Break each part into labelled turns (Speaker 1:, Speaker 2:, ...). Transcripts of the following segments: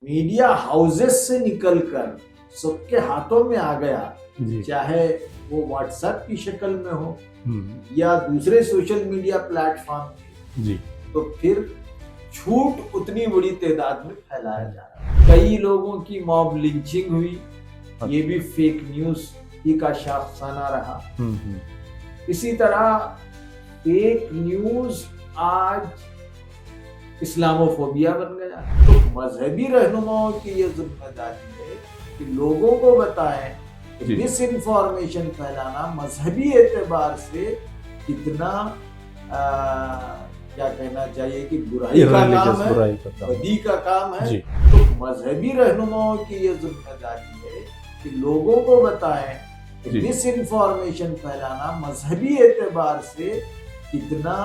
Speaker 1: Media houses से निकलकर सबके हाथों में आ गया,
Speaker 2: जी।
Speaker 1: चाहे वो व्हाट्सएप की शक्ल में हो
Speaker 2: हम्म।
Speaker 1: या दूसरे सोशल मीडिया प्लेटफॉर्म,
Speaker 2: जी।
Speaker 1: तो फिर झूठ उतनी बड़ी तादाद में फैलाया जा रहा है। कई लोगों की मॉब लिंचिंग हुई, ये भी फेक न्यूज ही का शाफसाना रहा। इसी तरह फेक न्यूज आज इस्लामोफोबिया बन गया। तो मजहबी रहनुमाओं की ये जिम्मेदारी है कि लोगों को बताएं कि मिस इन्फॉर्मेशन फैलाना मजहबी एतबार से कितना क्या कहना चाहिए कि बुराई का काम है, बदी का काम है। तो मजहबी रहनुमाओं की ये जिम्मेदारी है कि लोगों को बताएं कि मिस इन्फॉर्मेशन फैलाना मजहबी एतबार से कितना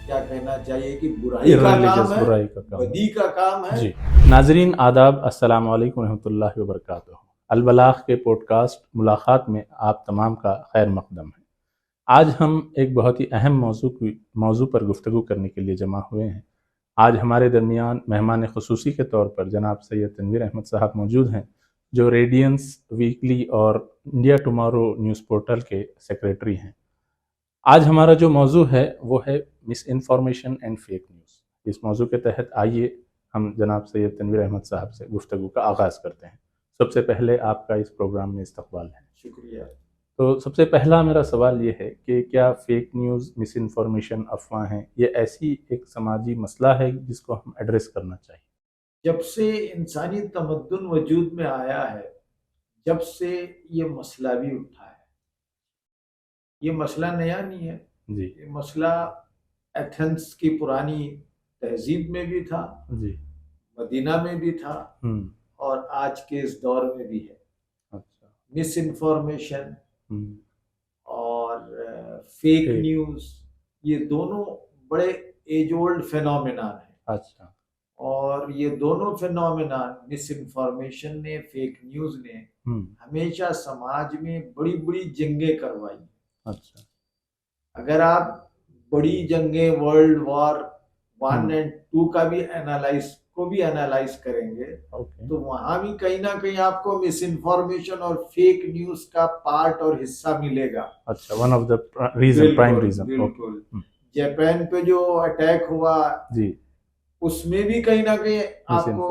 Speaker 1: क्या कहना चाहिए कि बुराई का काम है, बदी का काम है।
Speaker 2: जी। नाजरीन आदाब, अस्सलाम वालेकुम रहमतुल्लाहि व बरकातुहू। अल-बलाग के पॉडकास्ट मुलाकात में आप तमाम का खैर मकदम है। आज हम एक बहुत ही अहम मौजू पर गुफ्तगू करने के लिए जमा हुए हैं। आज हमारे दरमियान मेहमान खुसूसी के तौर पर जनाब सैयद तनवीर अहमद साहब मौजूद हैं, जो रेडियंस वीकली और इंडिया टुमारो न्यूज़ पोर्टल के सेक्रेटरी हैं। आज हमारा जो मौजू है वो है miss information and fake news. इस मौजू के तहत आइए हम जनाब सैयद तनवीर अहमद साहब से गुफ्तगू का आगाज़ करते हैं। सबसे पहले आपका इस प्रोग्राम में इस्तकबाल है।
Speaker 1: शुक्रिया।
Speaker 2: तो सबसे पहला मेरा सवाल ये है कि क्या फेक न्यूज़, मिस इन्फॉर्मेशन, अफवाहें ये ऐसी एक समाजी मसला है जिसको हम एड्रेस करना चाहिए?
Speaker 1: जब से इंसानी तमद्दुन वजूद में आया है, जब से ये मसला भी उठा है। ये मसला नया नहीं है
Speaker 2: जी।
Speaker 1: ये मसला एथेंस की पुरानी तहजीब में भी था
Speaker 2: जी,
Speaker 1: मदीना में भी था और आज के इस दौर में भी है।
Speaker 2: अच्छा।
Speaker 1: मिस इन्फॉर्मेशन और फेक न्यूज़, ये दोनों बड़े एज ओल्ड फिनोमेनन है।
Speaker 2: अच्छा।
Speaker 1: और ये दोनों फिनोमेनन, मिस इन्फॉर्मेशन ने, फेक न्यूज़ ने हमेशा समाज में बड़ी बड़ी जंगें करवाई।
Speaker 2: अच्छा।
Speaker 1: अगर आप बड़ी जंगें वर्ल्ड वॉर 1 एंड 2 का भी एनालाइज करेंगे, तो वहां भी कहीं ना कहीं आपको मिस इन्फॉर्मेशन और फेक न्यूज का पार्ट और हिस्सा मिलेगा।
Speaker 2: अच्छा, one of the reason, prime reason.
Speaker 1: बिल्कुल। जापान पे जो अटैक हुआ जी, उसमें भी कहीं ना कहीं आपको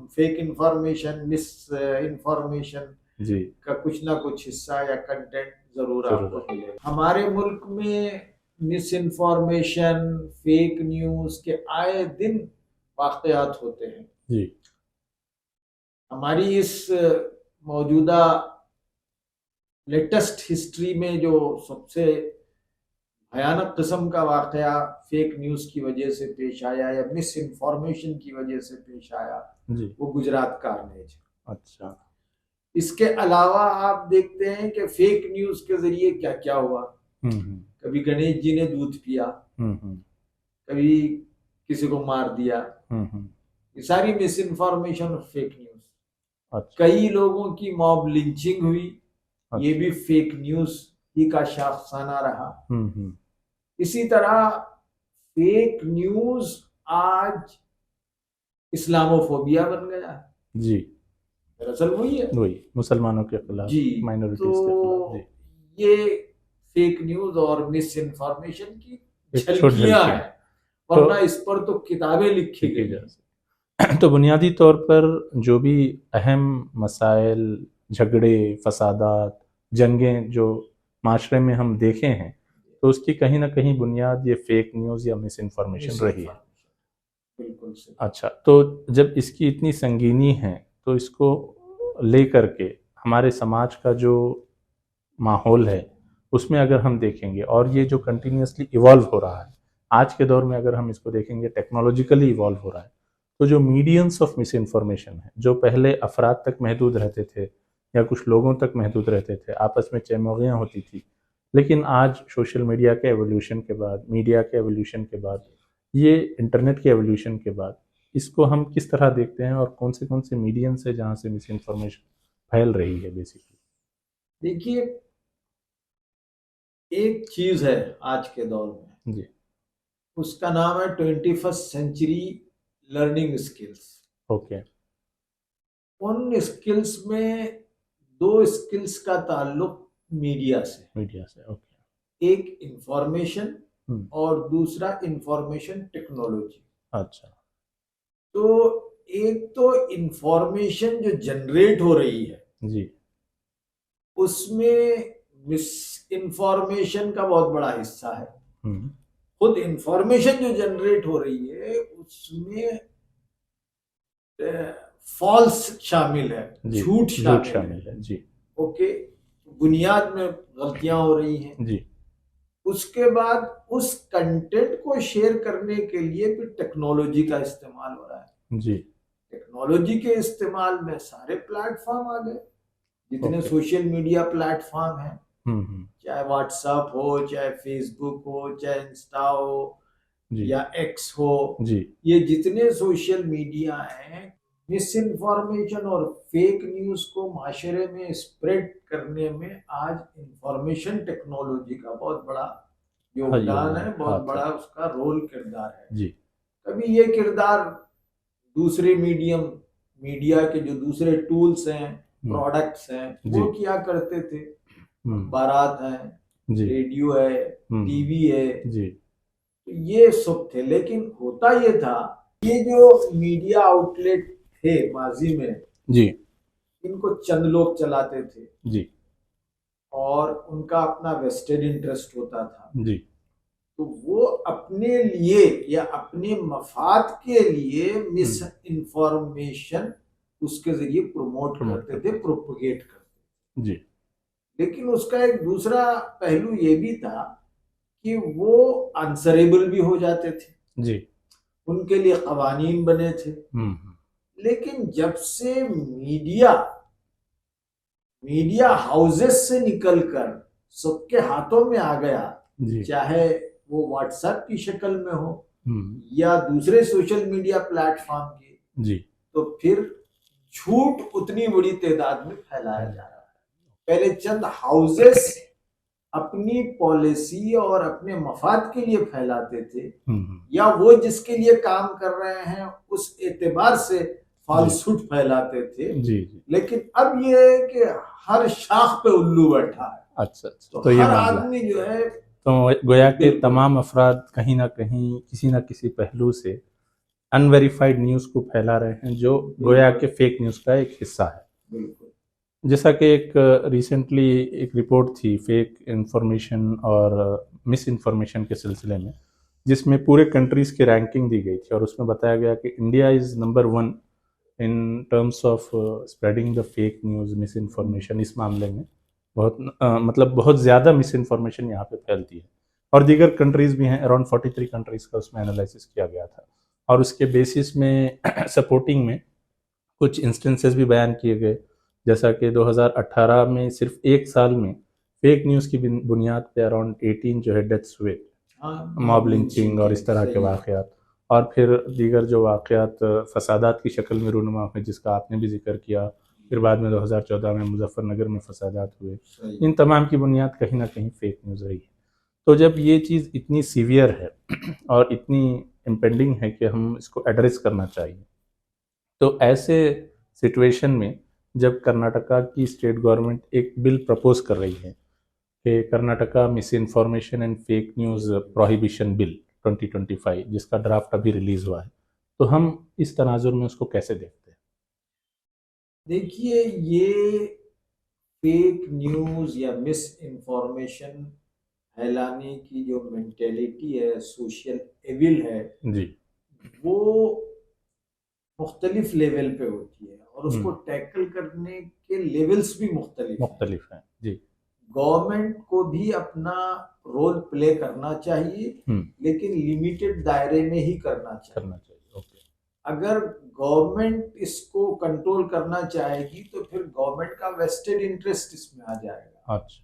Speaker 1: फेक इंफॉर्मेशन, मिस इंफॉर्मेशन जी का कुछ ना कुछ हिस्सा या कंटेंट जरूर आपको मिलेगा। हमारे मुल्क में मिस इन्फॉर्मेशन, फेक न्यूज के आए दिन वाकयात होते हैं जी। हमारी इस मौजूदा लेटेस्ट हिस्ट्री में जो सबसे भयानक किस्म का वाकया फेक न्यूज की वजह से पेश आया या मिस इन्फॉर्मेशन की वजह से पेश आया जी, वो गुजरात कारनेज। अच्छा। इसके अलावा आप देखते हैं कि फेक न्यूज के जरिए क्या क्या हुआ। कभी गणेश जी ने दूध पिया, कभी किसी को मार दिया। ये सारी मिस इन्फॉर्मेशन और फेक न्यूज। अच्छा। कई लोगों की मॉब लिंचिंग हुई। अच्छा। ये भी फेक न्यूज ही का शाफसाना रहा। इसी तरह फेक न्यूज आज इस्लामोफोबिया बन गया जी। दरअसल वही है, वही मुसलमानों के खिलाफ जी, माइनॉरिटीज के खिलाफ जी। ये फेक न्यूज और मिस इन्फॉर्मेशन की झलकियां हैं, वरना इस पर तो किताबें लिखी गई हैं।
Speaker 2: तो बुनियादी तौर पर जो भी अहम मसाइल, झगड़े, फसादात, जंगें जो माशरे में हम देखे हैं, तो उसकी कहीं ना कहीं बुनियाद ये फेक न्यूज़ या मिस इन्फॉर्मेशन रही है।
Speaker 1: बिल्कुल सही।
Speaker 2: अच्छा, तो जब इसकी इतनी संगीनी है, तो इसको लेकर के हमारे समाज का जो माहौल है उसमें अगर हम देखेंगे, और ये जो कंटिन्यूसली इवॉल्व हो रहा है आज के दौर में, अगर हम इसको देखेंगे टेक्नोलॉजिकली इवॉल्व हो रहा है, तो जो मीडियम्स ऑफ मिस इन्फॉर्मेशन है, जो पहले अफराद तक महदूद रहते थे या कुछ लोगों तक महदूद रहते थे, आपस में चहमोगियाँ होती थी, लेकिन आज सोशल मीडिया के एवोल्यूशन के बाद, मीडिया के एवोल्यूशन के बाद, ये इंटरनेट के एवोल्यूशन के बाद, इसको हम किस तरह देखते हैं और कौन से मीडियम से जहाँ से मिस इन्फॉर्मेशन फैल रही है बेसिकली?
Speaker 1: देखिए, एक चीज है आज के दौर में जी, उसका नाम है 21st century learning skills.
Speaker 2: Okay.
Speaker 1: उन स्किल्स में दो स्किल्स का ताल्लुक मीडिया से,
Speaker 2: मीडिया से। ओके।
Speaker 1: एक इंफॉर्मेशन और दूसरा इंफॉर्मेशन टेक्नोलॉजी।
Speaker 2: अच्छा।
Speaker 1: तो एक तो इंफॉर्मेशन जो जनरेट हो रही है
Speaker 2: जी।
Speaker 1: उसमें मिस इंफॉर्मेशन का बहुत बड़ा हिस्सा है।
Speaker 2: हम्म।
Speaker 1: खुद इंफॉर्मेशन जो जनरेट हो रही है उसमें फॉल्स शामिल है,
Speaker 2: जी,
Speaker 1: झूठ
Speaker 2: झूठ
Speaker 1: शामिल
Speaker 2: शामिल
Speaker 1: है।
Speaker 2: है। जी।
Speaker 1: ओके, बुनियाद में गलतियां हो रही हैं।
Speaker 2: जी।
Speaker 1: उसके बाद उस कंटेंट को शेयर करने के लिए भी टेक्नोलॉजी का इस्तेमाल हो रहा है।
Speaker 2: जी।
Speaker 1: टेक्नोलॉजी के इस्तेमाल में सारे प्लेटफॉर्म आ गए, जितने
Speaker 2: ओके।
Speaker 1: सोशल मीडिया प्लेटफॉर्म हैं,
Speaker 2: हम्म।
Speaker 1: चाहे व्हाट्सएप हो, चाहे फेसबुक हो, चाहे इंस्टा हो
Speaker 2: जी।
Speaker 1: या एक्स हो,
Speaker 2: जी।
Speaker 1: ये जितने सोशल मीडिया हैं, मिस इन्फॉर्मेशन और फेक न्यूज को माशरे में स्प्रेड करने में आज इंफॉर्मेशन टेक्नोलॉजी का बहुत बड़ा
Speaker 2: हाँ,
Speaker 1: योगदान है, बहुत
Speaker 2: हाथ
Speaker 1: बड़ा
Speaker 2: है।
Speaker 1: उसका रोल किरदार है।
Speaker 2: जी।
Speaker 1: कभी ये किरदार दूसरे मीडिया के जो दूसरे टूल्स हैं, प्रोडक्ट्स हैं,
Speaker 2: जी।
Speaker 1: वो क्या करते थे। अखबारात हैं,
Speaker 2: जी।
Speaker 1: रेडियो है, टीवी है,
Speaker 2: जी।
Speaker 1: तो ये सब थे। लेकिन होता ये था, ये जो मीडिया आउटलेट थे माजी में,
Speaker 2: जी।
Speaker 1: इनको चंद लोग चलाते थे
Speaker 2: जी।
Speaker 1: और उनका अपना वेस्टेड इंटरेस्ट होता था।
Speaker 2: जी।
Speaker 1: तो वो अपने लिए या अपने मफाद के लिए मिस इन्फॉर्मेशन उसके जरिए प्रमोट करते थे, प्रोपगेट करते थे।
Speaker 2: जी।
Speaker 1: लेकिन उसका एक दूसरा पहलू ये भी था कि वो आंसरेबल भी हो जाते थे।
Speaker 2: जी।
Speaker 1: उनके लिए कवानीन बने थे। लेकिन जब से मीडिया हाउसेस से निकलकर सबके हाथों में आ गया, चाहे वो व्हाट्सएप की शक्ल में हो या दूसरे सोशल मीडिया प्लेटफॉर्म की,
Speaker 2: जी।
Speaker 1: तो फिर झूठ उतनी बड़ी तादाद में फैलाया जा रहा है। पहले चंद हाउसेस अपनी पॉलिसी और अपने मफाद के लिए फैलाते थे, या वो जिसके लिए काम कर रहे हैं उस एतबार से फालसूट फैलाते थे।
Speaker 2: जी।
Speaker 1: लेकिन अब ये है कि हर शाख पे उल्लू बैठा है।
Speaker 2: अच्छा।
Speaker 1: तो
Speaker 2: ये
Speaker 1: हर आदमी जो है,
Speaker 2: तो गोया के तमाम अफराद कहीं ना कहीं किसी ना किसी पहलू से अनवेरिफाइड न्यूज़ को फैला रहे हैं, जो गोया के फेक न्यूज़ का एक हिस्सा है।
Speaker 1: बिल्कुल।
Speaker 2: जैसा कि एक रिसेंटली एक रिपोर्ट थी फेक इंफॉर्मेशन और मिस इन्फॉर्मेशन के सिलसिले में, जिसमें पूरे कंट्रीज़ की रैंकिंग दी गई थी और उसमें बताया गया कि India is number 1 in terms of spreading the fake news, miss information. इस मामले में बहुत मतलब बहुत ज़्यादा मिस इन्फॉर्मेशन यहाँ पे फैलती है। और दीगर कंट्रीज़ भी हैं, अराउंड 43 कंट्रीज़ का उसमें एनालिसिस किया गया था और उसके बेसिस में सपोर्टिंग में कुछ इंस्टेंसेस भी बयान किए गए। जैसा कि 2018 में सिर्फ एक साल में फेक न्यूज़ की बुनियाद पे अराउंड 18 जो है डेथ्स हुए, मॉब लिंचिंग और इस तरह के वाक़यात। और फिर दीगर जो वाक़यात फसादात की शक्ल में रूनुमा हुए, जिसका आपने भी जिक्र किया। फिर बाद में 2014 में मुजफ्फरनगर में फसादात हुए। इन तमाम की बुनियाद कहीं ना कहीं फेक न्यूज़ रही है। तो जब ये चीज़ इतनी सीवियर है और इतनी इम्पेंडिंग है कि हम इसको एड्रेस करना चाहिए, तो ऐसे सिचुएशन में जब कर्नाटका की स्टेट गवर्नमेंट एक बिल प्रपोज कर रही है कि Karnataka miss information and fake news prohibition bill 2025, जिसका ड्राफ्ट अभी रिलीज हुआ है, तो हम इस तनाजुर में उसको कैसे देखते हैं?
Speaker 1: देखिए, ये फेक न्यूज़ या मिस इन्फॉर्मेशन फैलाने की जो मेंटेलिटी है, सोशल एविल है
Speaker 2: जी।
Speaker 1: वो मुख्तलिफ लेवल पे होती है और उसको टैकल करने के लेवल्स भी मुख्तलिफ हैं।
Speaker 2: जी।
Speaker 1: गवर्नमेंट को भी अपना रोल प्ले करना चाहिए, लेकिन लिमिटेड दायरे में ही करना चाहिए।
Speaker 2: ओके।
Speaker 1: अगर गवर्नमेंट इसको कंट्रोल करना चाहेगी तो फिर गवर्नमेंट का वेस्टेड इंटरेस्ट इसमें आ जाएगा।
Speaker 2: अच्छा।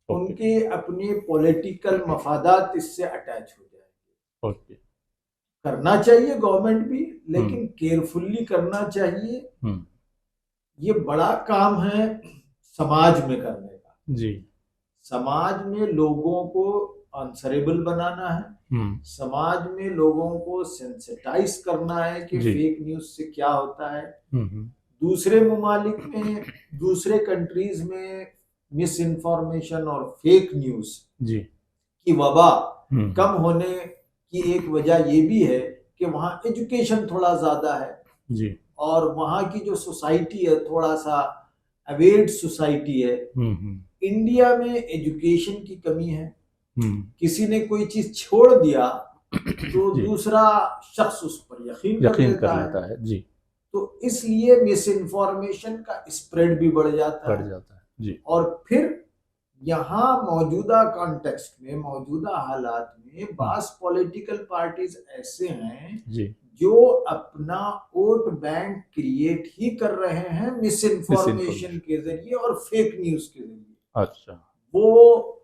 Speaker 1: उनके अपने पॉलिटिकल मफादात इससे अटैच हो जाएंगे।
Speaker 2: ओके।
Speaker 1: करना चाहिए गवर्नमेंट भी, लेकिन केयरफुली करना चाहिए। ये बड़ा काम है समाज में करने का।
Speaker 2: जी।
Speaker 1: समाज में लोगों को आंसरेबल बनाना है, समाज में लोगों को सेंसिटाइज करना है कि
Speaker 2: जी।
Speaker 1: फेक न्यूज से क्या होता है।
Speaker 2: हम्म।
Speaker 1: दूसरे ममालिक में, दूसरे कंट्रीज में मिस इन्फॉर्मेशन और फेक न्यूज
Speaker 2: जी।
Speaker 1: की वबा कम होने की एक वजह ये भी है कि वहाँ एजुकेशन थोड़ा ज्यादा है
Speaker 2: जी।
Speaker 1: और वहाँ की जो सोसाइटी है थोड़ा सा अवेयर्ड सोसाइटी है। इंडिया में एजुकेशन की कमी है। किसी ने कोई चीज छोड़ दिया तो
Speaker 2: जी।
Speaker 1: दूसरा शख्स उस पर यकीन कर लेता
Speaker 2: है। जी।
Speaker 1: तो इसलिए मिस इन्फॉर्मेशन का स्प्रेड भी बढ़ जाता है।
Speaker 2: जी।
Speaker 1: और फिर यहाँ मौजूदा कॉन्टेक्स्ट में, मौजूदा हालात में बास पॉलिटिकल पार्टीज ऐसे हैं
Speaker 2: जी।
Speaker 1: जो अपना वोट बैंक क्रिएट ही कर रहे हैं मिस इन्फॉर्मेशन के जरिए और फेक न्यूज के जरिए।
Speaker 2: अच्छा।
Speaker 1: वो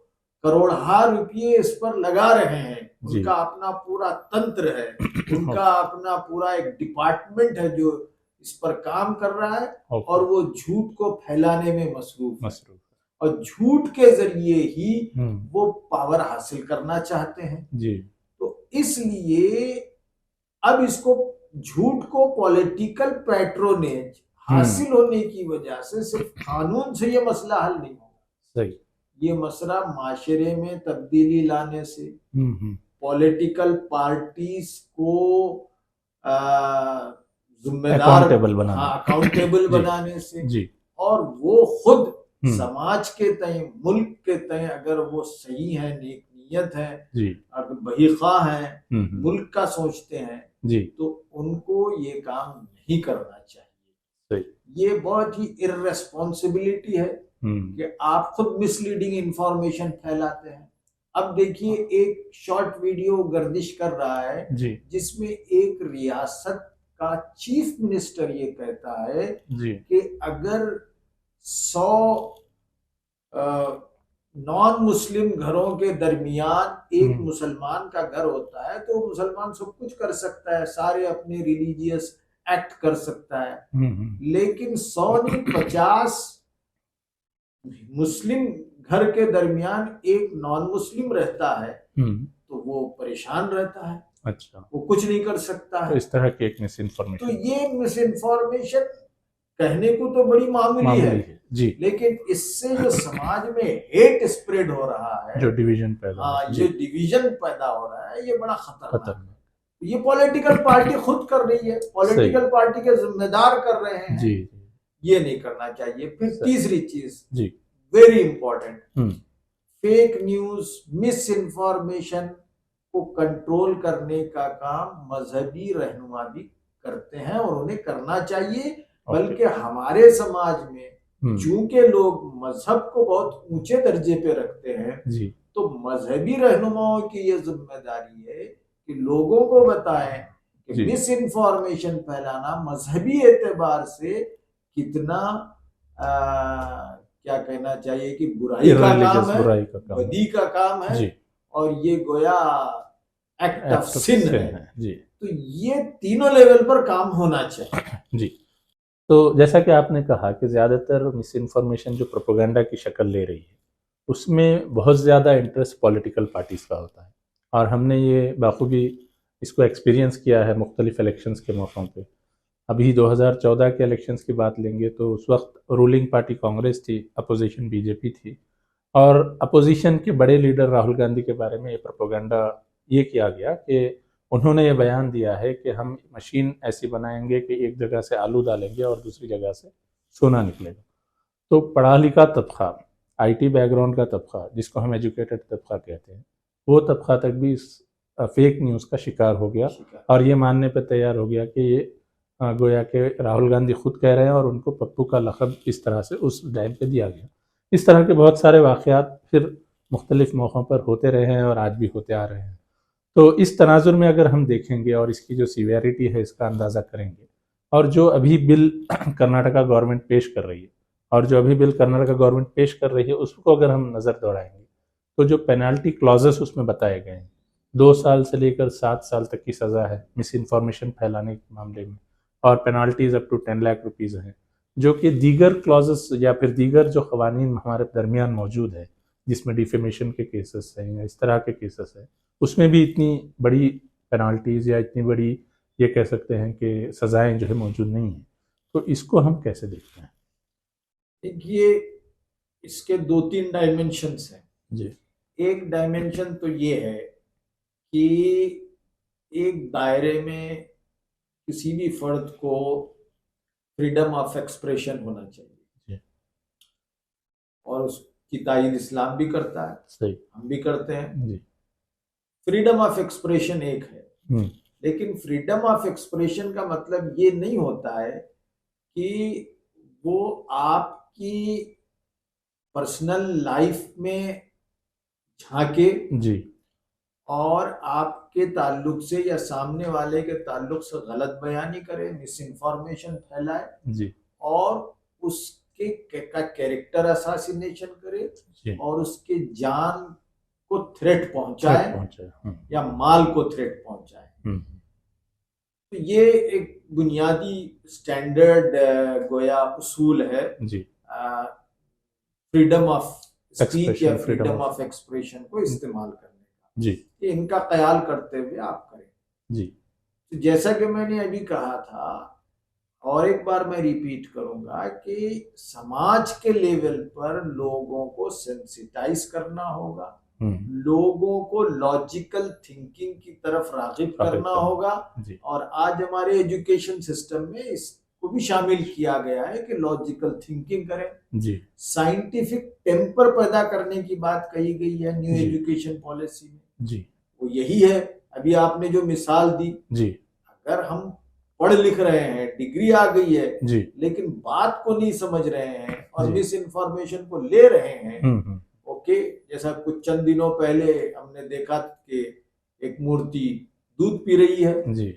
Speaker 1: करोड़हार रुपये इस पर लगा रहे हैं। उनका अपना पूरा तंत्र है, उनका अपना पूरा एक डिपार्टमेंट है जो इस पर काम कर रहा है और वो झूठ को फैलाने में मसरूफ है और झूठ के जरिए ही वो पावर हासिल करना चाहते हैं।
Speaker 2: जी।
Speaker 1: तो इसलिए अब इसको, झूठ को पॉलिटिकल पैट्रोनेज हासिल होने की वजह से सिर्फ कानून से ये मसला हल नहीं होगा।
Speaker 2: सही।
Speaker 1: ये मसला माशरे में तब्दीली लाने से, पॉलिटिकल पार्टीज को जिम्मेदार, अकाउंटेबल बनाने से
Speaker 2: जी।
Speaker 1: और वो खुद समाज के तय, मुल्क के तय अगर वो सही है, नेक नियत है, अगर बहीखा है, मुल्क का सोचते हैं
Speaker 2: जी,
Speaker 1: तो उनको ये काम नहीं करना चाहिए। ये बहुत ही इर्रेस्पॉन्सिबिलिटी है कि आप खुद मिसलीडिंग इंफॉर्मेशन फैलाते हैं। अब देखिए एक शॉर्ट वीडियो गर्दिश कर रहा है जिसमें एक रियासत का चीफ मिनिस्टर ये कहता है कि अगर 100 नॉन मुस्लिम घरों के दरमियान एक मुसलमान का घर होता है तो मुसलमान सब कुछ कर सकता है, सारे अपने रिलीजियस एक्ट कर सकता है। लेकिन 100 नहीं 50 मुस्लिम घर के दरमियान एक नॉन मुस्लिम रहता है तो वो परेशान रहता है।
Speaker 2: अच्छा,
Speaker 1: वो कुछ नहीं कर सकता है।
Speaker 2: तो इस तरह की एक मिस इन्फॉर्मेशन,
Speaker 1: तो ये मिस इन्फॉर्मेशन कहने को तो बड़ी मामूली है
Speaker 2: जी,
Speaker 1: लेकिन इससे जो समाज में हेट स्प्रेड हो रहा है,
Speaker 2: जो डिवीजन पैदा,
Speaker 1: ये डिवीजन पैदा हो रहा है, ये बड़ा खतरनाक है। ये पॉलिटिकल पार्टी खुद कर रही है, पॉलिटिकल पार्टी के जिम्मेदार कर रहे हैं जी। ये नहीं करना चाहिए। फिर तीसरी चीज जी, very important, fake news, misinformation को कंट्रोल करने का काम मजहबी रहनुमा भी करते हैं और उन्हें करना चाहिए। बल्कि हमारे समाज में चूंकि लोग मजहब को बहुत ऊंचे दर्जे पे रखते हैं जी, तो मजहबी रहनुमाओं की ये जिम्मेदारी है कि लोगों को बताएं कि मिस इन्फॉर्मेशन फैलाना मजहबी एतबार से कितना क्या कहना चाहिए कि बुराई का काम है, बदी का काम है जी, और ये गोया एक्ट ऑफ सिन है जी। तो ये तीनों लेवल पर काम होना चाहिए
Speaker 2: जी। तो जैसा कि आपने कहा कि ज़्यादातर मिस इन्फॉर्मेशन जो प्रोपेगेंडा की शक्ल ले रही है उसमें बहुत ज़्यादा इंटरेस्ट पॉलिटिकल पार्टीज़ का होता है और हमने ये बाखूबी इसको एक्सपीरियंस किया है मुख्तलिफ इलेक्शंस के मौक़ों पे। अभी 2014 के इलेक्शंस की बात लेंगे तो उस वक्त रूलिंग पार्टी कांग्रेस थी, अपोजिशन बीजेपी थी और अपोजिशन के बड़े लीडर राहुल गांधी के बारे में ये प्रोपेगेंडा ये किया गया कि उन्होंने ये बयान दिया है कि हम मशीन ऐसी बनाएंगे कि एक जगह से आलू डालेंगे और दूसरी जगह से सोना निकलेगा। तो पढ़ा लिखा तबका, आईटी बैकग्राउंड का तबका, जिसको हम एजुकेटेड तबका कहते हैं, वो तबका तक भी इस फेक न्यूज़ का शिकार हो गया और ये मानने पर तैयार हो गया कि ये गोया के राहुल गांधी खुद कह रहे हैं और उनको पप्पू का लक़ब इस तरह से उस टाइम पे दिया गया। इस तरह के बहुत सारे वाक़यात फिर मुख्तलिफ मौक़ों पर होते रहे हैं और आज भी होते आ रहे हैं। तो इस तनाजुर में अगर हम देखेंगे और इसकी जो सीवियरिटी है इसका अंदाज़ा करेंगे और जो अभी बिल कर्नाटका गवर्नमेंट पेश कर रही है और जो अभी बिल कर्नाटका गवर्नमेंट पेश कर रही है उसको अगर हम नज़र दौड़ाएंगे तो जो पेनल्टी क्लॉजेस उसमें बताए गए हैं 2 साल से लेकर 7 साल तक की सज़ा है मिस इन्फॉर्मेशन फैलाने के मामले में और penalties up to 10 lakh rupees हैं, जो कि दीगर क्लॉजेस या फिर दीगर जो क़वानीन हमारे दरमियान मौजूद है जिसमें डिफेमेशन के केसेस हैं या इस तरह के केसेस हैं उसमें भी इतनी बड़ी पेनाल्टीज या इतनी बड़ी ये कह सकते हैं कि सजाएं जो है मौजूद नहीं है। तो इसको हम कैसे देखते हैं?
Speaker 1: देखिए, इसके दो तीन डायमेंशंस हैं
Speaker 2: जी।
Speaker 1: एक डायमेंशन तो ये है कि एक दायरे में किसी भी फर्द को फ्रीडम ऑफ एक्सप्रेशन होना चाहिए
Speaker 2: जी।
Speaker 1: और उसकी तायीद इस्लाम भी करता है,
Speaker 2: सही।
Speaker 1: हम भी करते हैं।
Speaker 2: जी।
Speaker 1: फ्रीडम ऑफ एक्सप्रेशन एक है,
Speaker 2: हम्म।
Speaker 1: लेकिन फ्रीडम ऑफ एक्सप्रेशन का मतलब ये नहीं होता है कि वो आपकी पर्सनल लाइफ में झांके
Speaker 2: जी।
Speaker 1: और आपके ताल्लुक से या सामने वाले के ताल्लुक से गलत बयानी करे, मिस इन्फॉर्मेशन फैलाए
Speaker 2: जी।
Speaker 1: और उसके का कैरेक्टर असासिनेशन करे
Speaker 2: जी।
Speaker 1: और उसके जान को थ्रेट पहुंचाए
Speaker 2: पहुंचे।
Speaker 1: या माल को थ्रेट पहुंचाए। तो ये एक बुनियादी स्टैंडर्ड गोया उसूल है
Speaker 2: जी।
Speaker 1: फ्रीडम ऑफ स्पीच या
Speaker 2: Expression, freedom
Speaker 1: freedom
Speaker 2: of-
Speaker 1: of expression को इस्तेमाल करने का।
Speaker 2: जी।
Speaker 1: ये इनका ख्याल करते हुए आप करें।
Speaker 2: जी।
Speaker 1: तो जैसा कि मैंने अभी कहा था और एक बार मैं रिपीट करूंगा कि समाज के लेवल पर लोगों को सेंसिटाइज करना होगा, लोगों को लॉजिकल थिंकिंग की तरफ रागिब करना होगा।
Speaker 2: जी।
Speaker 1: और आज हमारे एजुकेशन सिस्टम में इसको भी शामिल किया गया है कि लॉजिकल थिंकिंग करें।
Speaker 2: जी।
Speaker 1: साइंटिफिक टेम्पर पैदा करने की बात कही गई है न्यू
Speaker 2: जी।
Speaker 1: एजुकेशन पॉलिसी में।
Speaker 2: जी।
Speaker 1: वो यही है। अभी आपने जो मिसाल दी,
Speaker 2: जी।
Speaker 1: अगर हम पढ़ लिख रहे हैं, डिग्री आ गई है,
Speaker 2: जी।
Speaker 1: लेकिन बात को नहीं समझ रहे हैं और
Speaker 2: जी।
Speaker 1: मिस इन्फॉर्मेशन को ले रहे हैं, ओके, जैसा कुछ चंद दिनों पहले हमने देखा कि एक मूर्ति दूध पी रही है,
Speaker 2: जी।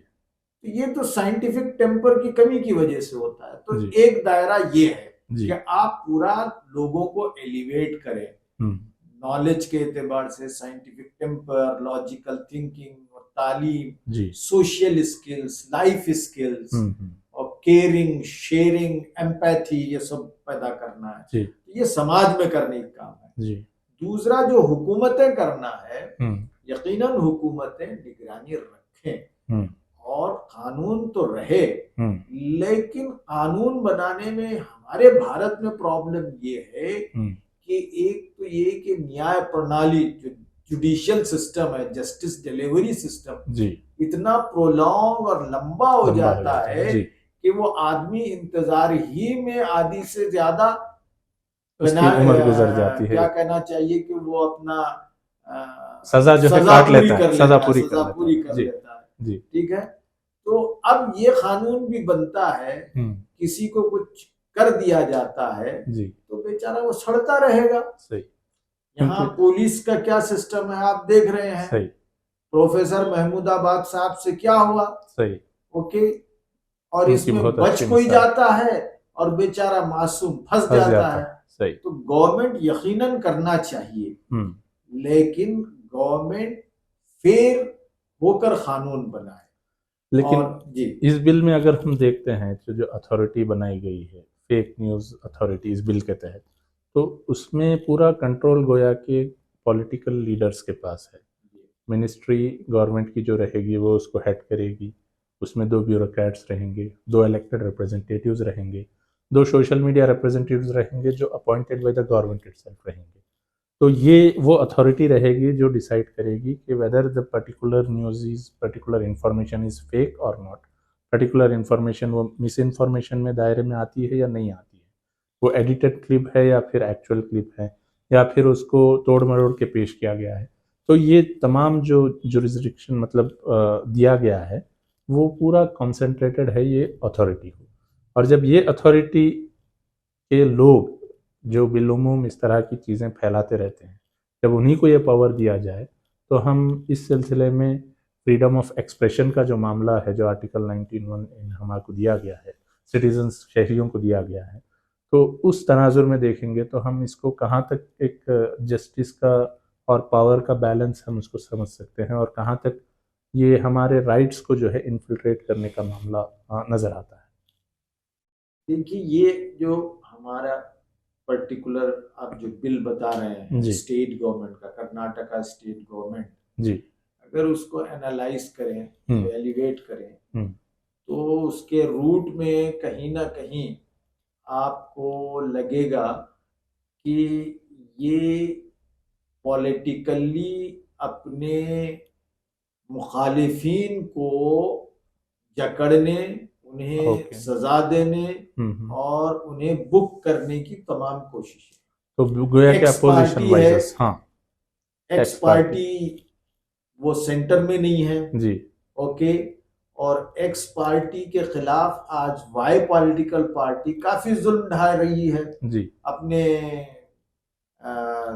Speaker 1: तो ये तो साइंटिफिक टेम्पर की कमी की वजह से होता है। तो
Speaker 2: जी।
Speaker 1: एक दायरा ये है
Speaker 2: जी।
Speaker 1: कि आप पूरा लोगों को एलिवेट करें नॉलेज के एतबार से, साइंटिफिक टेम्पर, लॉजिकल थिंकिंग और तालीम,
Speaker 2: जी।
Speaker 1: सोशल स्किल्स, लाइफ स्किल्स और केयरिंग, शेयरिंग, एम्पैथी, ये सब पैदा करना है।
Speaker 2: जी।
Speaker 1: ये समाज में करने का काम है।
Speaker 2: जी।
Speaker 1: दूसरा जो हुकूमतें करना है, यकीनन हुकूमतें निगरानी रखें और कानून तो रहे, लेकिन कानून बनाने में हमारे भारत में प्रॉब्लम ये है कि एक तो ये कि न्याय प्रणाली जो जुडिशियल सिस्टम है, जस्टिस डिलीवरी सिस्टम
Speaker 2: जी।
Speaker 1: इतना प्रोलॉन्ग और लंबा हो जाता है
Speaker 2: जी।
Speaker 1: कि वो आदमी इंतजार ही में आधी से ज्यादा
Speaker 2: उसकी उम्र गुजर जाती है।
Speaker 1: क्या कहना चाहिए कि वो अपना
Speaker 2: सजा जो है काट लेता है, सजा पूरी कर
Speaker 1: लेता है।
Speaker 2: जी।
Speaker 1: ठीक है, तो अब ये कानून भी बनता है, किसी को कुछ कर दिया जाता है
Speaker 2: जी।
Speaker 1: तो बेचारा वो सड़ता रहेगा।
Speaker 2: सही।
Speaker 1: यहाँ पुलिस का क्या सिस्टम है आप देख रहे हैं।
Speaker 2: सही।
Speaker 1: प्रोफेसर महमूदाबाद साहब से क्या हुआ।
Speaker 2: सही।
Speaker 1: ओके, और इसमें बच कोई जाता है और बेचारा मासूम फंस जाता है।
Speaker 2: सही।
Speaker 1: तो गवर्नमेंट यकीनन करना चाहिए, लेकिन गवर्नमेंट फेयर होकर कानून बनाए।
Speaker 2: लेकिन इस बिल में अगर हम देखते हैं तो जो अथॉरिटी बनाई गई है फेक न्यूज़ अथॉरिटी इस बिल के तहत, तो उसमें पूरा कंट्रोल गोया के पॉलिटिकल लीडर्स के पास है। मिनिस्ट्री गवर्नमेंट की जो रहेगी वो उसको हेड करेगी, उसमें 2 ब्यूरोक्रेट्स रहेंगे, 2 इलेक्टेड रिप्रेजेंटेटिव्स रहेंगे, 2 सोशल मीडिया रिप्रेजेंटेटिव्स रहेंगे जो appointed by the government itself रहेंगे। तो ये वो अथॉरिटी रहेगी जो डिसाइड करेगी कि whether the particular news is particular information is fake और नॉट। पर्टिकुलर इंफॉर्मेशन वो मिस इन्फॉर्मेशन में दायरे में आती है या नहीं आती है, वो एडिटेड क्लिप है या फिर एक्चुअल क्लिप है या फिर उसको तोड़ मरोड़ के पेश किया गया है। तो ये तमाम जो जुरिस्डिक्शन मतलब दिया गया है वो पूरा कॉन्सेंट्रेटेड है ये अथॉरिटी को। और जब ये अथॉरिटी के लोग जो बिलुमुम इस तरह की चीज़ें फैलाते रहते हैं, जब उन्हीं को ये पावर दिया जाए तो हम इस सिलसिले में फ्रीडम ऑफ एक्सप्रेशन का जो मामला है, जो आर्टिकल 19(1) हमारे दिया गया है, सिटीजन्स शहरियों को दिया गया है, तो उस तनाजुर में देखेंगे तो हम इसको कहाँ तक एक जस्टिस का और पावर का बैलेंस हम उसको समझ सकते हैं और कहाँ तक ये हमारे राइट्स को जो है इन्फिल्ट्रेट करने का मामला नज़र आता है।
Speaker 1: देखिए, ये जो हमारा पर्टिकुलर आप जो बिल बता रहे हैं स्टेट गवर्नमेंट का, कर्नाटका स्टेट गवर्नमेंट,
Speaker 2: जी,
Speaker 1: अगर उसको एनालाइज करें, एलिवेट करें,
Speaker 2: हम्म,
Speaker 1: तो उसके रूट में कहीं ना कहीं आपको लगेगा कि ये पॉलिटिकली अपने मुखालिफिन को जकड़ने, उन्हें
Speaker 2: ओके,
Speaker 1: सजा देने
Speaker 2: हम्म,
Speaker 1: और उन्हें बुक करने की तमाम कोशिश है।
Speaker 2: तो गोया के
Speaker 1: एक्स
Speaker 2: अपोजिशन
Speaker 1: पार्टी है,
Speaker 2: वाइजस, हाँ,
Speaker 1: एक्स
Speaker 2: एक्स पार्टी,
Speaker 1: पार्टी वो सेंटर में नहीं है,
Speaker 2: जी,
Speaker 1: ओके, और एक्स पार्टी के खिलाफ आज वाई पॉलिटिकल पार्टी काफी जुल्म ढा रही है
Speaker 2: जी,
Speaker 1: अपने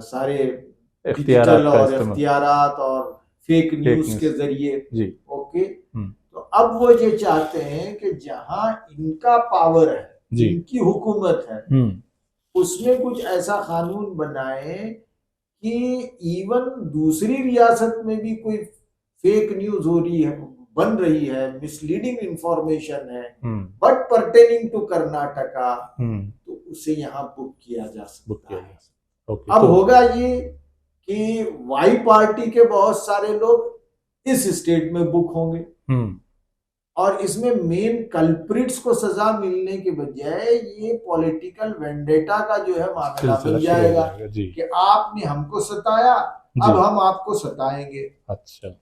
Speaker 1: सारे डिजिटल
Speaker 2: इख्तियारात का
Speaker 1: और
Speaker 2: इस्तेमाल,
Speaker 1: इख्तियारात और फेक
Speaker 2: फेक
Speaker 1: न्यूज
Speaker 2: न्यूज,
Speaker 1: के जरिए,
Speaker 2: जी,
Speaker 1: ओके।
Speaker 2: हम्म,
Speaker 1: तो अब वो ये चाहते हैं कि जहां इनका पावर है,
Speaker 2: जी,
Speaker 1: इनकी हुकूमत है,
Speaker 2: हम्म,
Speaker 1: उसमें कुछ ऐसा कानून बनाए कि इवन दूसरी रियासत में भी कोई फेक न्यूज हो रही है, बन रही है, मिसलीडिंग इंफॉर्मेशन है, बट परटेनिंग टू कर्नाटका, तो उसे यहाँ बुक किया जा
Speaker 2: बुक
Speaker 1: सकता
Speaker 2: किया
Speaker 1: है।
Speaker 2: जा सकता, ओके,
Speaker 1: अब
Speaker 2: तो
Speaker 1: होगा ये कि वाई पार्टी के बहुत सारे लोग इस स्टेट में बुक होंगे और इसमें मेन कल्प्रिट्स को सजा मिलने के बजाय ये पॉलिटिकल वेंडेटा का जो है मामला
Speaker 2: सिलसिला
Speaker 1: बन
Speaker 2: शुरू हो
Speaker 1: जाएगा
Speaker 2: जाएगा, जी,
Speaker 1: कि आपने हमको सताया, अब
Speaker 2: जी,
Speaker 1: हम आपको सताएंगे,
Speaker 2: अच्छा,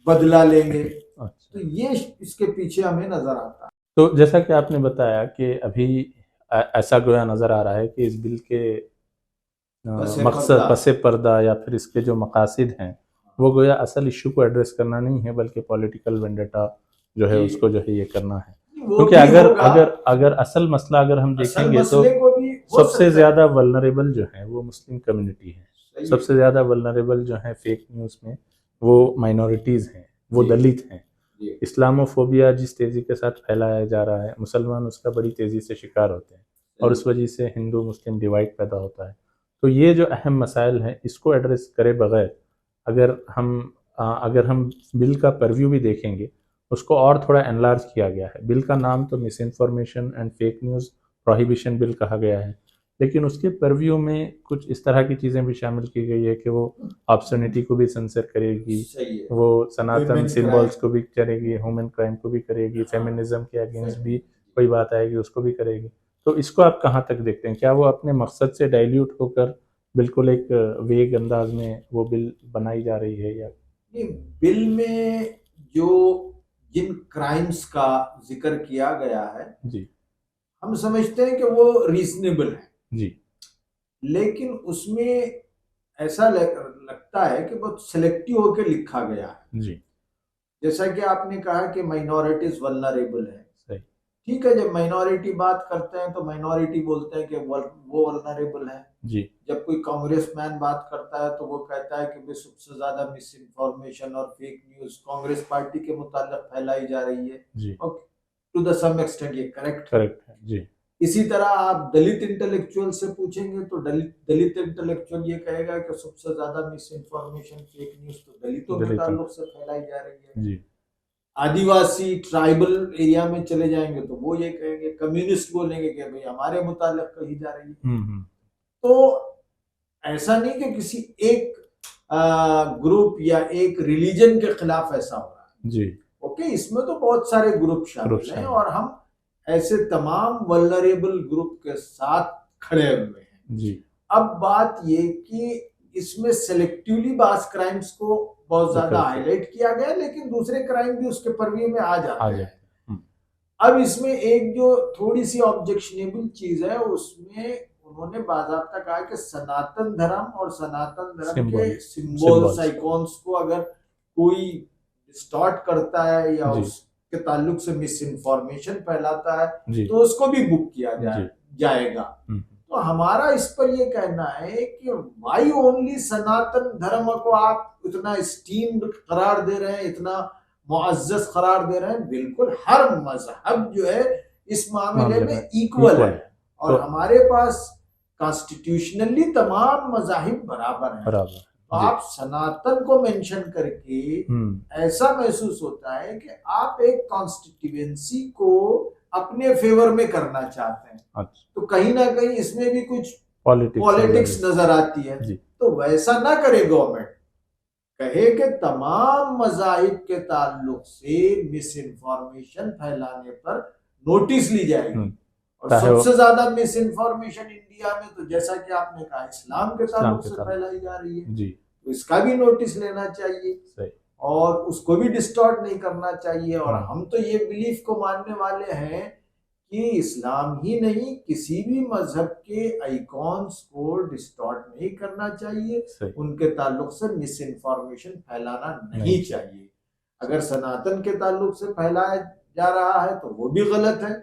Speaker 1: बदला लेंगे।
Speaker 2: अच्छा।
Speaker 1: तो ये इसके पीछे हमें नजर आता है।
Speaker 2: तो जैसा कि आपने बताया कि अभी ऐसा गोया नज़र आ रहा है कि इस बिल के मकसद, पसे पर्दा या फिर इसके जो मकासिद हैं, वो गोया असल इशू को एड्रेस करना नहीं है, बल्कि पॉलिटिकल वेंडेटा जो है उसको जो है ये करना है। क्योंकि अगर अगर अगर असल मसला अगर हम देखेंगे तो सबसे ज़्यादा वल्नरेबल जो है वो मुस्लिम कम्युनिटी है, सबसे ज़्यादा वल्नरेबल जो है फेक न्यूज़ में वो माइनॉरिटीज़ हैं, वो दलित हैं। इस्लामोफोबिया जिस तेज़ी के साथ फैलाया जा रहा है, मुसलमान उसका बड़ी तेज़ी से शिकार होते हैं और उस वजह से हिंदू मुस्लिम डिवाइड पैदा होता है। तो ये जो अहम मसाइल हैं इसको एड्रेस करे बगैर अगर हम बिल का परव्यू भी देखेंगे, उसको और थोड़ा एनलार्ज किया गया है। बिल का नाम तो miss information and fake news prohibition bill कहा गया है, लेकिन उसके परव्यू में कुछ इस तरह की चीज़ें भी शामिल की गई है कि वो ऑब्सोनिटी को भी सेंसर करेगी, वो सनातन सिंबल्स को भी करेगी, ह्यूमन क्राइम को भी करेगी, फेमिनिज्म के अगेंस्ट भी कोई बात आएगी उसको भी करेगी। तो इसको आप कहाँ तक देखते हैं? क्या वो अपने मकसद से डाइल्यूट होकर बिल्कुल एक वेग अंदाज में वो बिल बनाई जा रही है, या
Speaker 1: बिल में जो जिन क्राइम्स का जिक्र किया गया है,
Speaker 2: जी,
Speaker 1: हम समझते हैं कि वो रीजनेबल है,
Speaker 2: जी,
Speaker 1: लेकिन उसमें ऐसा लगता है कि बहुत सिलेक्टिव होकर लिखा गया है।
Speaker 2: जी,
Speaker 1: जैसा कि आपने कहा कि माइनॉरिटीज वल्नरेबल है,
Speaker 2: सही,
Speaker 1: ठीक है, जब माइनॉरिटी बात करते हैं तो माइनॉरिटी बोलते हैं कि वो वल्नरेबल है।
Speaker 2: जी,
Speaker 1: जब कोई कांग्रेसमैन बात करता है तो वो कहता है कि सबसे ज्यादा मिस इन्फॉर्मेशन और फेक न्यूज कांग्रेस पार्टी के मुताल्लिक फैलाई जा रही है।
Speaker 2: जी,
Speaker 1: okay, to the some extent ये करेक्ट है।
Speaker 2: करेक्ट है, जी,
Speaker 1: इसी तरह आप दलित इंटेलेक्चुअल से पूछेंगे तो दलित इंटेलेक्चुअल ये कहेगा कि सबसे ज्यादा मिस इन्फॉर्मेशन फेक न्यूज तो दलितों के ताल्लुक से फैलाई जा रही है।
Speaker 2: जी,
Speaker 1: आदिवासी ट्राइबल एरिया में चले जाएंगे तो वो ये कहेंगे, कम्युनिस्ट बोलेंगे कि भाई हमारे मुताल्लिक कही जा रही है। तो ऐसा नहीं कि किसी एक ग्रुप या एक रिलीजन के खिलाफ ऐसा हो रहा है,
Speaker 2: जी,
Speaker 1: ओके, इसमें तो बहुत सारे ग्रुप शामिल हैं और हम ऐसे तमाम वल्नरेबल ग्रुप के साथ खड़े हुए हैं।
Speaker 2: जी,
Speaker 1: अब बात ये कि इसमें सेलेक्टिवली बास क्राइम्स को बहुत ज्यादा हाईलाइट किया गया, लेकिन दूसरे क्राइम भी उसके परव्यू में आ जाते हैं। अब इसमें एक जो थोड़ी सी ऑब्जेक्शनेबल चीज है, उसमें उन्होंने बाकायदा कहा कि सनातन धर्म और सनातन धर्म के सिंबल्स, आइकॉन्स को अगर कोई डिस्टॉर्ट करता है या उसके ताल्लुक से मिस इन्फॉर्मेशन फैलाता है तो उसको भी बुक किया जाएगा। तो हमारा इस पर यह कहना है कि वाई ओनली सनातन धर्म को आप इतना स्टीम्ड करार दे रहे हैं, इतना मुअज़्ज़ज़ करार दे रहे हैं? बिल्कुल हर मजहब जो है इस मामले में इक्वल है और हमारे पास कॉन्स्टिट्यूशनली तमाम मजाहिब बराबर हैं। तो आप सनातन को मेंशन करके ऐसा महसूस होता है कि आप एक कॉन्स्टिट्यूएंसी को अपने फेवर में करना चाहते हैं। तो कहीं ना कहीं इसमें भी कुछ पॉलिटिक्स नजर आती है। तो वैसा ना करे गवर्नमेंट, कहे कि तमाम मज़ाहिब के ताल्लुक से मिस इन्फॉर्मेशन फैलाने पर नोटिस ली जाएगी। और सबसे ज्यादा मिस इन्फॉर्मेशन इंडिया में तो जैसा कि आपने कहा इस्लाम के ताल्लुक से फैलाई जा रही है जी, तो इसका भी नोटिस लेना चाहिए सही। और उसको भी डिस्टॉर्ट नहीं करना चाहिए। और हम तो ये बिलीफ को मानने वाले हैं कि इस्लाम ही नहीं किसी भी मजहब के आइकॉन्स को डिस्टॉर्ट नहीं करना चाहिए, उनके ताल्लुक से मिस इन्फॉर्मेशन फैलाना नहीं चाहिए। अगर सनातन के ताल्लुक से फैलाया जा रहा है तो वो भी गलत है,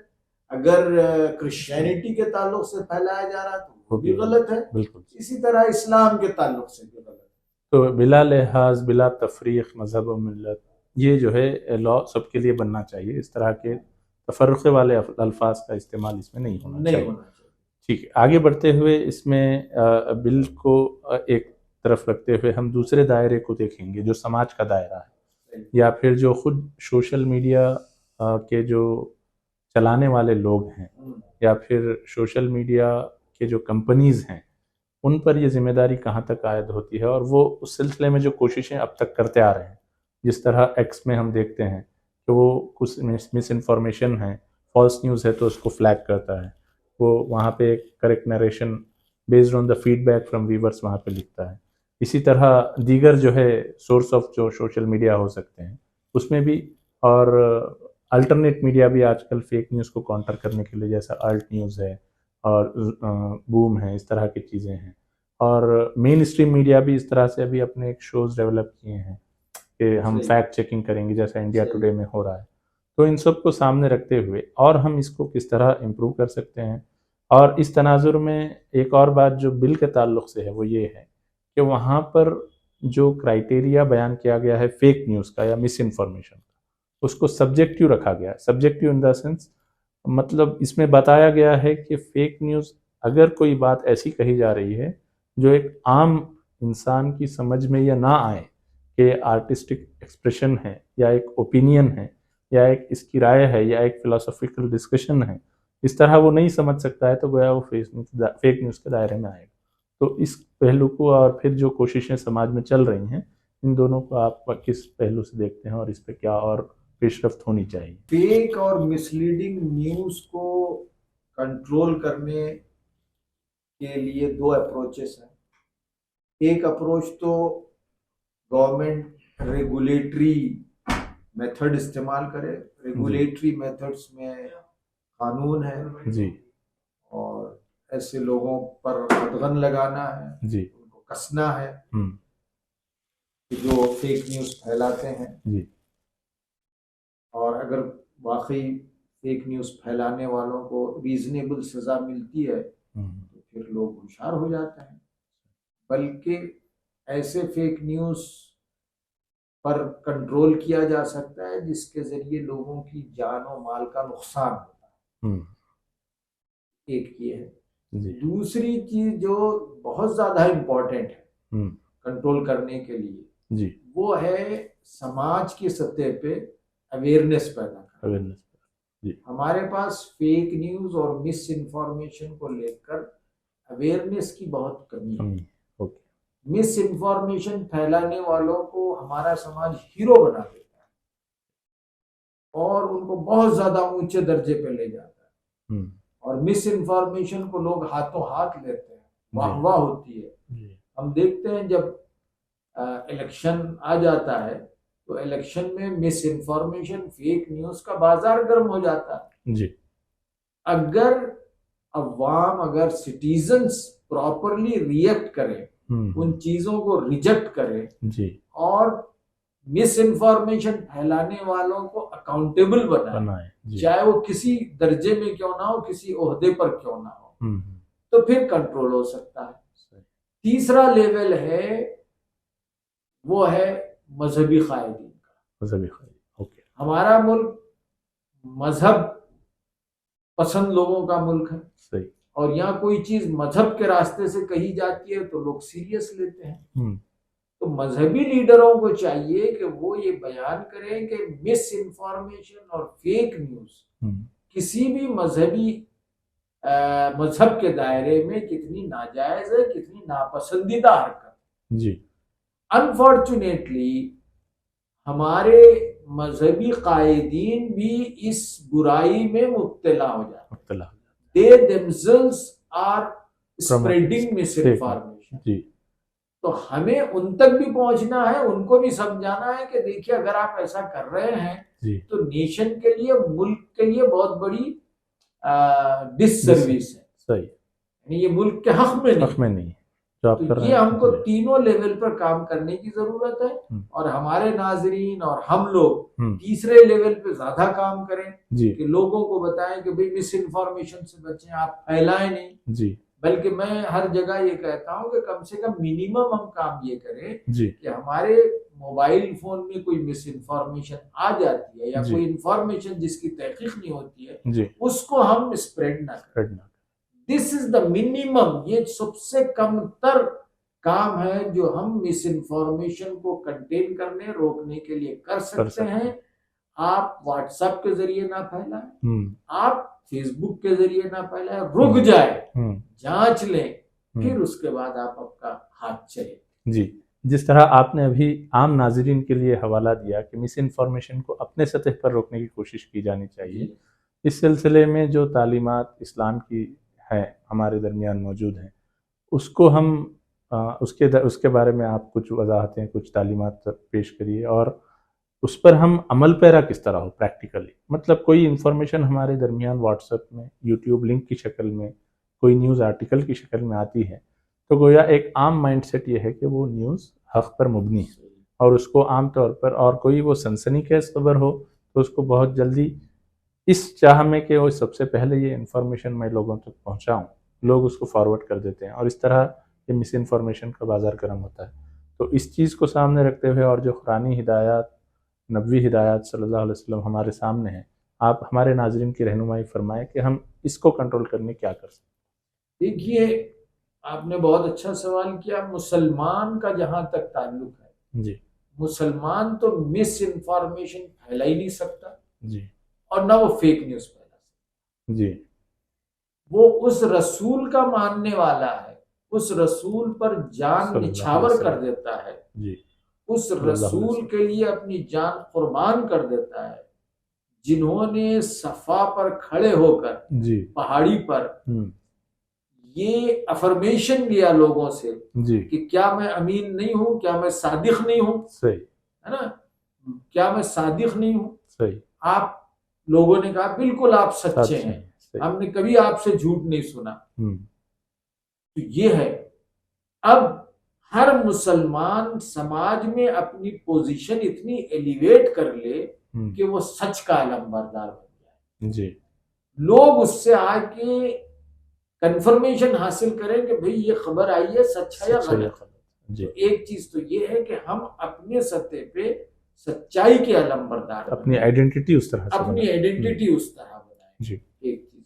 Speaker 1: अगर क्रिश्चियनिटी के ताल्लुक से फैलाया जा रहा है तो वो भी गलत है, बिल्कुल इसी तरह इस्लाम के ताल्लुक से भी गलत है।
Speaker 2: तो बिला लिहाज बिला तफरीक मजहब और मिल्लत ये जो है लॉ सबके लिए बनना चाहिए। इस तरह के तफर्रुक़े वाले अल्फाज का इस्तेमाल इसमें नहीं होना चाहिए। ठीक है, आगे बढ़ते हुए इसमें बिल को एक तरफ रखते हुए हम दूसरे दायरे को देखेंगे जो समाज का दायरा है, या फिर जो खुद सोशल मीडिया के जो चलाने वाले लोग हैं, या फिर सोशल मीडिया के जो कंपनीज हैं, उन पर ये जिम्मेदारी कहाँ तक आयद होती है और वो उस सिलसिले में जो कोशिशें अब तक करते आ रहे हैं। जिस तरह एक्स में हम देखते हैं कि वो कुछ मिस इन्फॉर्मेशन है, फॉल्स न्यूज़ है तो उसको फ्लैग करता है, वो वहाँ पे एक correct narration based on the feedback from viewers वहाँ पे लिखता है। इसी तरह दीगर जो है सोर्स ऑफ जो सोशल मीडिया हो सकते हैं उसमें भी, और अल्टरनेट मीडिया भी आजकल फेक न्यूज़ को काउंटर करने के लिए, जैसा अल्ट न्यूज़ है और बूम है, इस तरह की चीज़ें हैं। और मेन स्ट्रीम मीडिया भी इस तरह से अभी अपने एक शोज़ डेवलप किए हैं कि हम फैक्ट चेकिंग करेंगे, जैसा इंडिया टुडे में हो रहा है। तो इन सब को सामने रखते हुए और हम इसको किस तरह इम्प्रूव कर सकते हैं। और इस तनाजुर में एक और बात जो बिल के ताल्लुक से है वो ये है कि वहाँ पर जो क्राइटेरिया बयान किया गया है फेक न्यूज़ का या मिस इन्फॉर्मेशन का, उसको सब्जेक्टिव रखा गया है। सब्जेक्टिव इन द सेंस, मतलब इसमें बताया गया है कि फेक न्यूज़ अगर कोई बात ऐसी कही जा रही है जो एक आम इंसान की समझ में यह ना आए कि आर्टिस्टिक एक्सप्रेशन है या एक ओपिनियन है या एक इसकी राय है या एक फिलोसॉफिकल डिस्कशन है, इस तरह वो नहीं समझ सकता है तो गोया वो फेक न्यूज़ के दायरे में आएगा। तो इस पहलू को और फिर जो कोशिशें समाज में चल रही हैं, इन दोनों को आप किस पहलू से देखते हैं और इस पर क्या और पेशरफ्त होनी चाहिए?
Speaker 1: फेक और मिसलीडिंग न्यूज़ को कंट्रोल करने के लिए दो अप्रोचेस हैं। एक अप्रोच तो गवर्नमेंट रेगुलेटरी मेथड इस्तेमाल करे। रेगुलेटरी मेथड्स में कानून है
Speaker 2: जी,
Speaker 1: और ऐसे लोगों पर कदगन लगाना है जी, उनको कसना है कि जो फेक न्यूज़ फैलाते हैं जी। और अगर वाकई फेक न्यूज़ फैलाने वालों को रीजनेबल सज़ा मिलती है तो फिर लोग होशियार हो जाते हैं। बल्कि ऐसे फेक न्यूज़ पर कंट्रोल किया जा सकता है जिसके ज़रिए लोगों की जान और माल का नुकसान होता है। एक ये है। दूसरी चीज़ जो बहुत ज़्यादा इम्पोर्टेंट है कंट्रोल करने के लिए जी, वो है समाज की सतह पे अवेयरनेस पैदा करना। हमारे पास फेक न्यूज़ और मिस इन्फॉर्मेशन को लेकर अवेयरनेस की बहुत कमी है। मिस इन्फॉर्मेशन फैलाने वालों को हमारा समाज हीरो बना देता है और उनको बहुत ज्यादा ऊंचे दर्जे पे ले जाता है, और मिस इन्फॉर्मेशन को लोग हाथों हाथ लेते हैं, वाहवाह होती है। हम देखते हैं जब इलेक्शन आ जाता है तो इलेक्शन में मिस इन्फॉर्मेशन फेक न्यूज का बाजार गर्म हो जाता है जी। अगर अवाम, अगर सिटीजन्स प्रॉपरली रिएक्ट करें, उन चीजों को रिजेक्ट करें जी, और मिस इन्फॉर्मेशन फैलाने वालों को अकाउंटेबल बनाए, चाहे वो किसी दर्जे में क्यों ना हो, किसी ओहदे पर क्यों ना हो, तो फिर कंट्रोल हो सकता है। तीसरा लेवल है, वो है मजहबी कायदीन का। मजहबी कायदीन, ओके। हमारा मुल्क मजहब पसंद लोगों का मुल्क है सही, और यहाँ कोई चीज मजहब के रास्ते से कही जाती है तो लोग सीरियस लेते हैं। तो मजहबी लीडरों को चाहिए कि वो ये बयान करें कि मिस इन्फॉर्मेशन और फेक न्यूज किसी भी मजहब के दायरे में कितनी नाजायज है, कितनी नापसंदीदा हरकत जी। अनफॉर्चुनेटली हमारे मजहबी कायदीन भी इस बुराई में मुब्तला हो जाते हैं। They themselves are spreading misinformation.
Speaker 2: जी।
Speaker 1: तो हमें उन तक भी पहुंचना है, उनको भी समझाना है कि देखिए अगर आप ऐसा कर रहे हैं तो नेशन के लिए, मुल्क के लिए बहुत बड़ी डिससर्विस है।
Speaker 2: सही,
Speaker 1: ये मुल्क के हक में नहीं। तो ये हमको तीनों लेवल पर काम करने की जरूरत है और हमारे नाजरीन और हम लोग तीसरे लेवल पे ज्यादा काम करें कि लोगों को बताएं कि भाई मिस इन्फॉर्मेशन से बचें, आप फैलाएं नहीं। बल्कि मैं हर जगह ये कहता हूँ कि कम से कम मिनिमम हम काम ये करें कि हमारे मोबाइल फोन में कोई मिस इन्फॉर्मेशन आ जाती है या कोई इन्फॉर्मेशन जिसकी तहकीक नहीं होती है उसको हम स्प्रेड ना करें। दिस इज द मिनिमम, ये सबसे कम तर काम है जो हम मिस इन्फॉर्मेशन को कंटेन करने, रोकने के लिए कर सकते हैं। आप व्हाट्सएप के जरिए ना फैलाएं, आप फेसबुक के जरिए ना फैलाएं, रुक जाए, जांच लें, फिर उसके बाद आप आपका हाथ चले।
Speaker 2: जी, जिस तरह आपने अभी आम नाजरीन के लिए हवाला दिया कि मिस इन्फॉर्मेशन को अपने सतह पर रोकने की कोशिश की जानी चाहिए, इस सिलसिले में जो तालीमात इस्लाम की है हमारे दरमियान मौजूद हैं, उसको हम उसके बारे में आप कुछ वजाहतें, कुछ तालीमात पेश करिए और उस पर हम अमल पैरा किस तरह हो प्रैक्टिकली। मतलब कोई इन्फॉर्मेशन हमारे दरमियान व्हाट्सएप में, यूट्यूब लिंक की शक्ल में, कोई न्यूज़ आर्टिकल की शक्ल में आती है तो गोया एक आम माइंडसेट ये है कि वो न्यूज़ हक़ पर मुबनी है और उसको आम तौर पर, और कोई वो सनसनीखेज़ खबर हो तो उसको बहुत जल्दी इस चाह में कि वो सबसे पहले ये इन्फॉर्मेशन मैं लोगों तक पहुँचाऊँ, लोग उसको फॉरवर्ड कर देते हैं और इस तरह ये मिस इन्फॉर्मेशन का बाज़ार गर्म होता है। तो इस चीज़ को सामने रखते हुए और जो कुरानी हिदायत, नबवी हिदायत सल्लल्लाहु अलैहि वसल्लम हमारे सामने हैं, आप हमारे नाज़रीन की रहनुमाई फरमाएं कि हम इसको कंट्रोल करने क्या कर सकते।
Speaker 1: देखिए, आपने बहुत अच्छा सवाल किया। मुसलमान का जहां तक ताल्लुक है
Speaker 2: जी,
Speaker 1: मुसलमान तो मिस इन्फॉर्मेशन फैला ही नहीं सकता
Speaker 2: जी,
Speaker 1: और ना वो फेक न्यूज फैला सकता
Speaker 2: जी।
Speaker 1: वो उस रसूल का मानने वाला है, उस रसूल पर जान निछावर कर देता है
Speaker 2: जी,
Speaker 1: उस रसूल के लिए अपनी जान कुर्बान कर देता है जिन्होंने सफा पर खड़े होकर
Speaker 2: जी,
Speaker 1: पहाड़ी पर ये अफर्मेशन लिया लोगों से
Speaker 2: जी
Speaker 1: कि क्या मैं अमीन नहीं हूं, क्या मैं सादिक नहीं हूं,
Speaker 2: सही
Speaker 1: है ना, क्या मैं सादिक नहीं हूं।
Speaker 2: सही,
Speaker 1: आप लोगों ने कहा बिल्कुल आप सच्चे हैं, हमने कभी आपसे झूठ नहीं सुना। तो ये है, अब हर मुसलमान समाज में अपनी पोजीशन इतनी एलिवेट कर ले कि वो सच का अलंबरदार बन जाए।
Speaker 2: जी,
Speaker 1: लोग उससे आके कंफर्मेशन हासिल करें कि भाई ये खबर आई है, सच है या गलत। तो एक चीज तो ये है कि हम अपने सतह पे सच्चाई के अलंबरदार,
Speaker 2: अपनी आइडेंटिटी उस तरह
Speaker 1: बनाएं। एक चीज।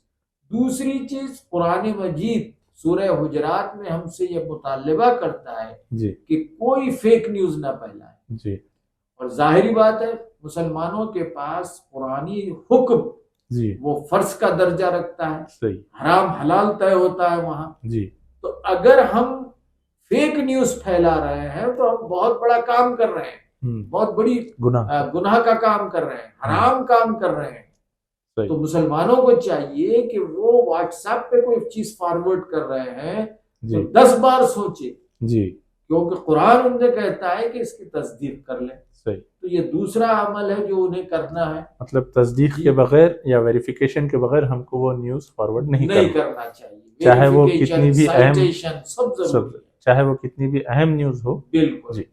Speaker 1: दूसरी चीज, कुरान मजीद सूरह हुजरात में हमसे ये मुतालिबा करता है कि कोई फेक न्यूज ना फैलाए। और जाहिरी बात है मुसलमानों के पास कुरानी हुक्म वो फर्ज का दर्जा रखता है, हराम हलाल तय होता है वहां। तो अगर हम फेक न्यूज फैला रहे हैं तो हम बहुत बड़ा काम कर रहे हैं, बहुत बड़ी गुनाह का काम कर रहे हैं, हराम काम कर रहे हैं। तो मुसलमानों को चाहिए कि वो व्हाट्सएप पे कोई चीज फॉरवर्ड कर रहे हैं तो 10 बार सोचे, क्योंकि कुरान उन्हें कहता है कि इसकी तस्दीक कर ले। तो ये दूसरा अमल है जो उन्हें करना है।
Speaker 2: मतलब तस्दीक के बगैर या वेरिफिकेशन के बगैर हमको वो न्यूज फॉरवर्ड नहीं
Speaker 1: करना चाहिए,
Speaker 2: चाहे वो कितनी भी अहम,
Speaker 1: सब
Speaker 2: चाहे वो कितनी भी अहम न्यूज हो।
Speaker 1: बिल्कुल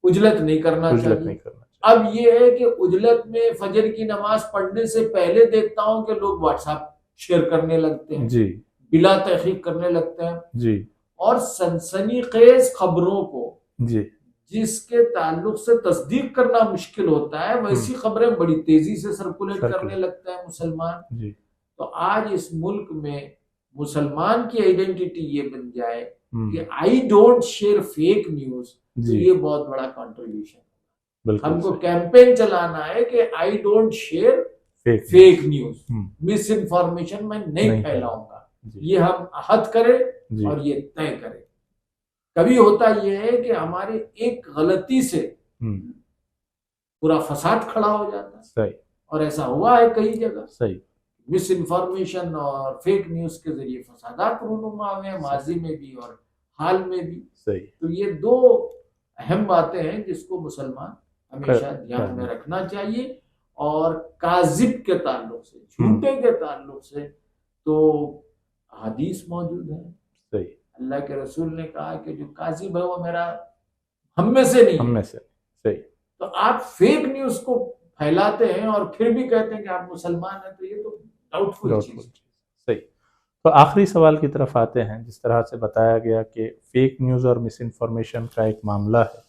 Speaker 1: उजलत नहीं करना चाहिए। अब ये है कि उजलत में फजर की नमाज पढ़ने से पहले देखता हूं कि लोग व्हाट्सएप शेयर करने लगते हैं, बिला तहकीक करने लगते हैं, और सनसनीखेज खबरों को जिसके ताल्लुक से तस्दीक करना मुश्किल होता है वैसी खबरें बड़ी तेजी से सर्कुलेट करने लगता है मुसलमान। तो आज इस मुल्क में मुसलमान की आइडेंटिटी ये बन जाए कि I don't share fake news, तो ये बहुत बड़ा कंट्रीब्यूशन। हमको कैंपेन चलाना है कि I don't share fake news, miss information मैं नहीं फैलाऊंगा। ये हम अहद करें और ये तय करें। कभी होता यह है कि हमारे एक गलती से पूरा फसाद खड़ा हो जाता है।
Speaker 2: सही।
Speaker 1: और ऐसा हुआ है कई जगह।
Speaker 2: सही।
Speaker 1: मिस इन्फॉर्मेशन और फेक न्यूज के जरिए फसादात रूनुमा हुए हैं, माजी में भी और हाल में भी।
Speaker 2: सही।
Speaker 1: तो ये दो अहम बातें हैं जिसको मुसलमान हमेशा ध्यान में रखना चाहिए। और काजिब के ताल्लुक से, झूठे के ताल्लुक से तो हदीस मौजूद है।
Speaker 2: सही।
Speaker 1: अल्लाह के रसूल ने कहा कि जो काजिब है वो मेरा हम में से नहीं,
Speaker 2: हम में से। सही।
Speaker 1: तो आप फेक न्यूज को फैलाते हैं और फिर भी कहते हैं कि आप मुसलमान हैं, तो ये तो डाउटफुल चीज।
Speaker 2: सही। तो आखिरी सवाल की तरफ आते हैं। जिस तरह से बताया गया कि फेक न्यूज़ और मिस इन्फॉर्मेशन का एक मामला है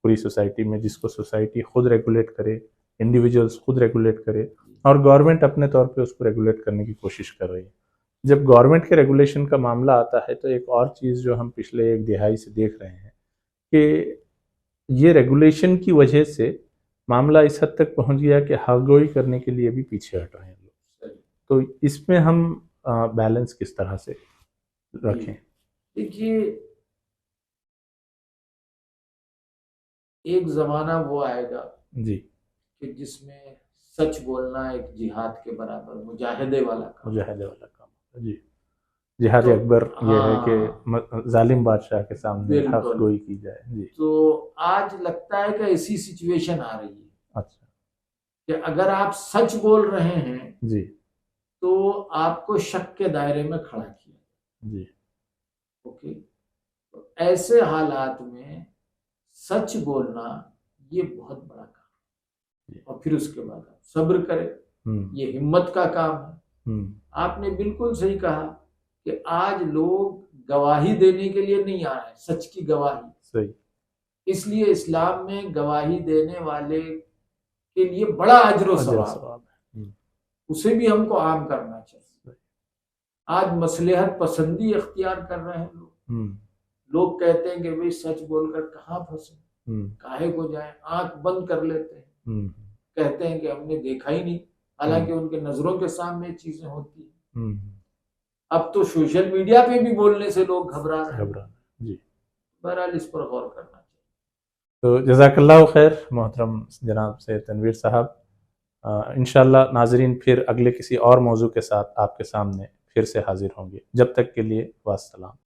Speaker 2: पूरी सोसाइटी में, जिसको सोसाइटी खुद रेगुलेट करे, इंडिविजुअल्स खुद रेगुलेट करे और गवर्नमेंट अपने तौर पे उसको रेगुलेट करने की कोशिश कर रही है। जब गवर्नमेंट के रेगुलेशन का मामला आता है तो एक और चीज़ जो हम पिछले एक दिहाई से देख रहे हैं कि ये रेगुलेशन की वजह से मामला इस हद तक पहुंच गया कि हकगोई करने के लिए भी पीछे हट रहे हैं लोग। तो इसमें हम बैलेंस किस तरह से रखें?
Speaker 1: देखिए, एक जमाना वो आएगा
Speaker 2: जी
Speaker 1: कि जिसमें सच बोलना एक जिहाद के बराबर, मुजाहिदे वाला काम
Speaker 2: जी। जिहाद
Speaker 1: तो,
Speaker 2: अकबर ये है कि जालिम बादशाह के सामने हक गोई की जाए। जी।
Speaker 1: तो आज लगता है कि ऐसी सिचुएशन आ रही है।
Speaker 2: अच्छा।
Speaker 1: कि अगर आप सच बोल रहे हैं
Speaker 2: जी
Speaker 1: तो आपको शक के दायरे में खड़ा किया।
Speaker 2: जी।
Speaker 1: ओके, तो ऐसे हालात में सच बोलना ये बहुत बड़ा काम है। और फिर उसके बाद आप सब्र करें, ये हिम्मत का काम है। आपने बिल्कुल सही कहा कि आज लोग गवाही देने के लिए नहीं आ रहे, सच की गवाही।
Speaker 2: सही। इसलिए
Speaker 1: इस्लाम में गवाही देने वाले के लिए बड़ा अजर सवाब है, उसे भी हमको आम करना चाहिए। आज मसलहत पसंदी इख्तियार कर रहे हैं लोग। लोग कहते हैं कि भाई सच बोलकर कहाँ फंसे, काहे को जाए, आंख बंद कर लेते हैं, कहते हैं कि हमने देखा ही नहीं, हालांकि उनके नजरों के सामने चीजें होती हैं। अब तो सोशल मीडिया पे भी बोलने से लोग घबरा रहे हैं। जी। बहरहाल इस पर गौर करना चाहिए। तो जज़ाकल्लाह खैर मोहतरम जनाब से तनवीर साहब। इंशाअल्लाह नाजरीन फिर अगले किसी और मौजू के साथ आपके सामने फिर से हाजिर होंगे। जब तक के लिए वास्सलाम।